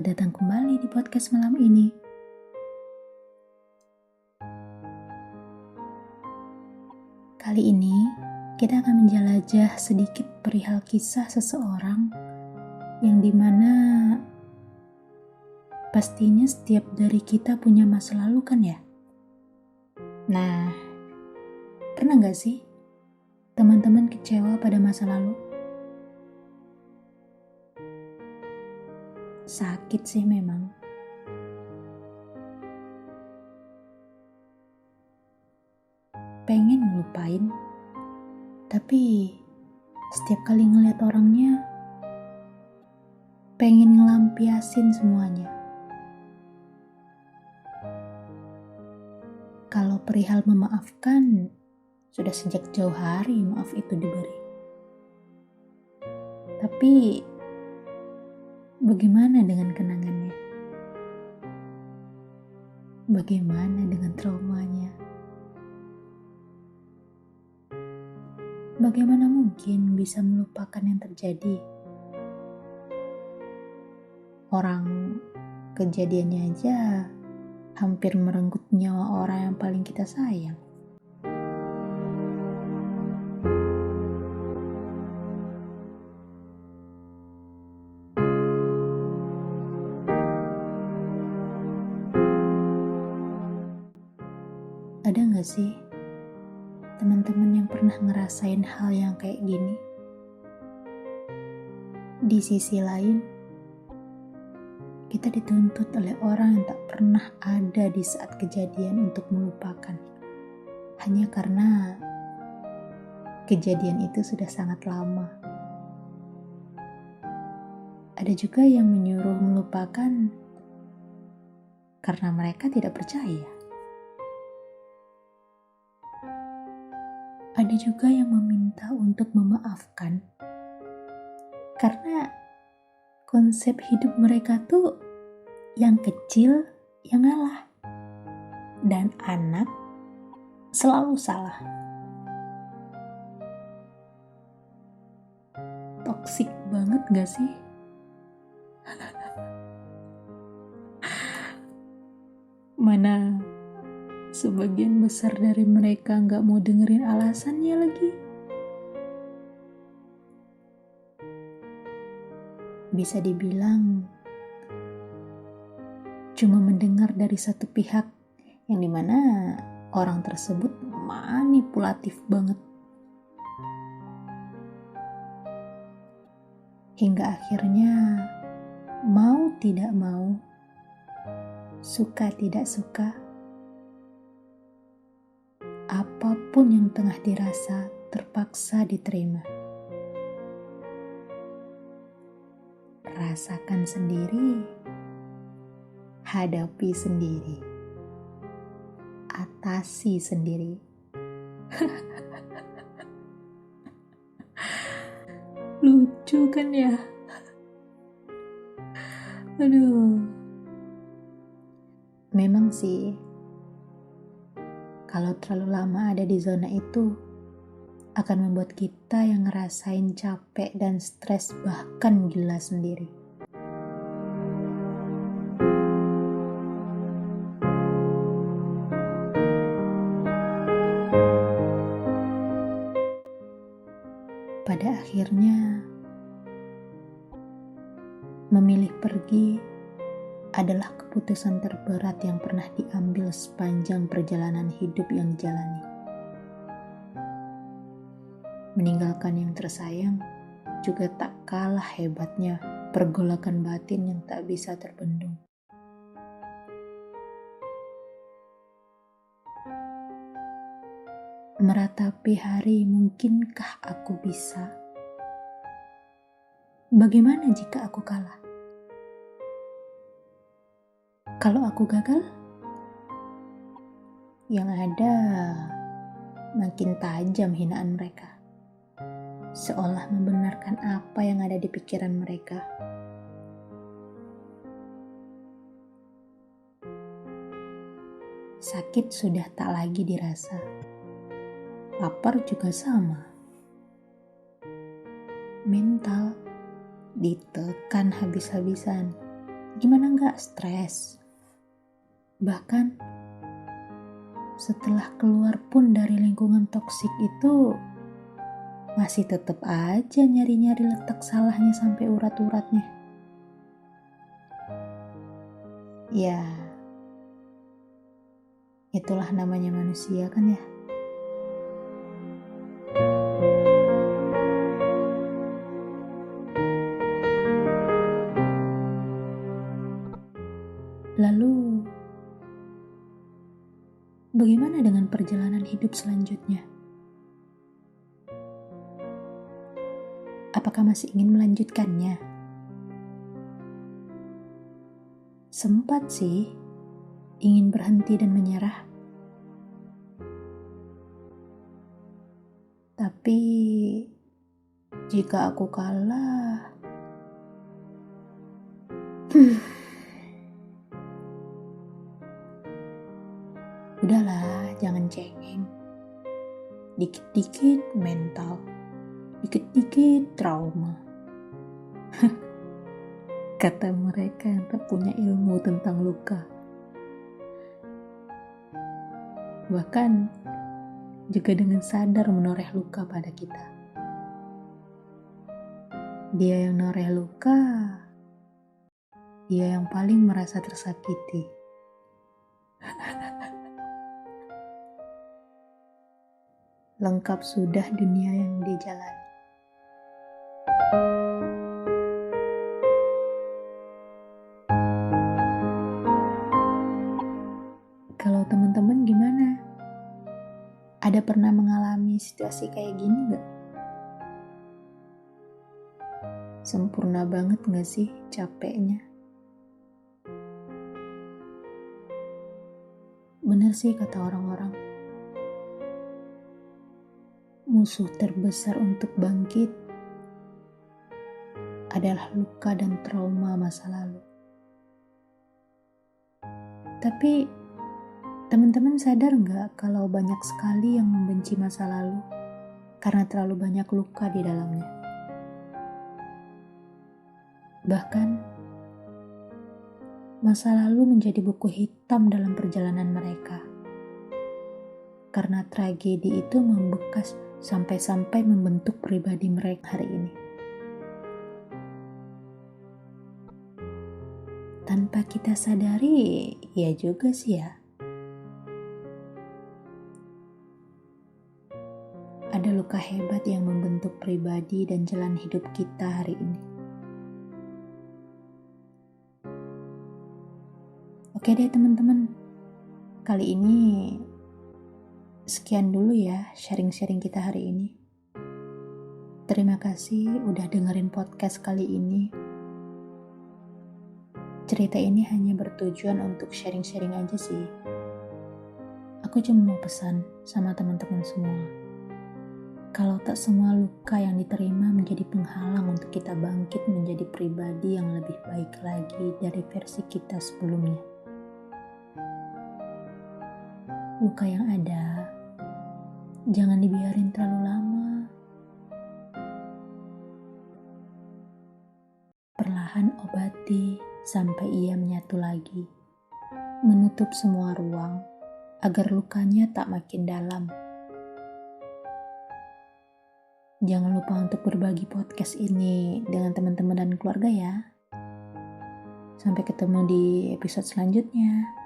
Selamat datang kembali di podcast malam ini. Kali ini, kita akan menjelajah sedikit perihal kisah seseorang yang dimana pastinya setiap dari kita punya masa lalu kan ya? Nah, pernah gak sih teman-teman kecewa pada masa lalu? Sakit sih memang. Pengen ngelupain, tapi setiap kali ngeliat orangnya, pengen ngelampiasin semuanya. Kalau perihal memaafkan, sudah sejak jauh hari maaf itu diberi. Tapi, bagaimana dengan kenangannya? Bagaimana dengan traumanya? Bagaimana mungkin bisa melupakan yang terjadi? Orang kejadiannya aja hampir merenggut nyawa orang yang paling kita sayang. Ada gak sih teman-teman yang pernah ngerasain hal yang kayak gini? Di sisi lain, kita dituntut oleh orang yang tak pernah ada di saat kejadian untuk melupakan. Hanya karena kejadian itu sudah sangat lama. Ada juga yang menyuruh melupakan karena mereka tidak percaya. Ada juga yang meminta untuk memaafkan karena konsep hidup mereka tuh yang kecil yang ngalah dan anak selalu salah. Toksik banget gak sih? Mana sebagian besar dari mereka gak mau dengerin alasannya lagi. Bisa dibilang cuma mendengar dari satu pihak yang dimana orang tersebut manipulatif banget. Hingga akhirnya mau tidak mau, suka tidak suka, apapun yang tengah dirasa terpaksa diterima. Rasakan sendiri, hadapi sendiri, atasi sendiri. Lucu kan ya? Aduh. Memang sih, kalau terlalu lama ada di zona itu, akan membuat kita yang ngerasain capek dan stres bahkan gila sendiri. Pada akhirnya, memilih pergi adalah keputusan terberat yang pernah diambil sepanjang perjalanan hidup yang dijalani. Meninggalkan yang tersayang juga tak kalah hebatnya pergolakan batin yang tak bisa terbendung. Meratapi hari, mungkinkah aku bisa? Bagaimana jika aku kalah? Kalau aku gagal, yang ada makin tajam hinaan mereka, seolah membenarkan apa yang ada di pikiran mereka. Sakit sudah tak lagi dirasa, lapar juga sama. Mental ditekan habis-habisan. Gimana nggak stres? Bahkan setelah keluar pun dari lingkungan toksik itu, masih tetap aja nyari-nyari letak salahnya sampai urat-uratnya. Ya, itulah namanya manusia kan ya. Lalu, bagaimana dengan perjalanan hidup selanjutnya? Apakah masih ingin melanjutkannya? Sempat sih ingin berhenti dan menyerah. Tapi jika aku kalah, udahlah, jangan cengeng. Dikit-dikit mental, dikit-dikit trauma. Kata mereka yang tak punya ilmu tentang luka. Bahkan juga dengan sadar menoreh luka pada kita. Dia yang noreh luka, dia yang paling merasa tersakiti. Lengkap sudah dunia yang dijalani. Kalau teman-teman gimana? Ada pernah mengalami situasi kayak gini gak? Sempurna banget gak sih capeknya? Bener sih kata orang-orang, musuh terbesar untuk bangkit adalah luka dan trauma masa lalu. Tapi teman-teman sadar nggak kalau banyak sekali yang membenci masa lalu karena terlalu banyak luka di dalamnya. Bahkan masa lalu menjadi buku hitam dalam perjalanan mereka. Karena tragedi itu membekas sampai-sampai membentuk pribadi mereka hari ini. Tanpa kita sadari, ya juga sih ya. Ada luka hebat yang membentuk pribadi dan jalan hidup kita hari ini. Oke deh teman-teman, kali ini sekian dulu ya sharing-sharing kita hari ini. Terima kasih udah dengerin podcast kali ini. Cerita ini hanya bertujuan untuk sharing-sharing aja sih. Aku cuma mau pesan sama teman-teman semua. Kalau tak semua luka yang diterima menjadi penghalang untuk kita bangkit menjadi pribadi yang lebih baik lagi dari versi kita sebelumnya. Luka yang ada, jangan dibiarin terlalu lama. Perlahan obati sampai ia menyatu lagi, menutup semua ruang agar lukanya tak makin dalam. Jangan lupa untuk berbagi podcast ini dengan teman-teman dan keluarga ya. Sampai ketemu di episode selanjutnya.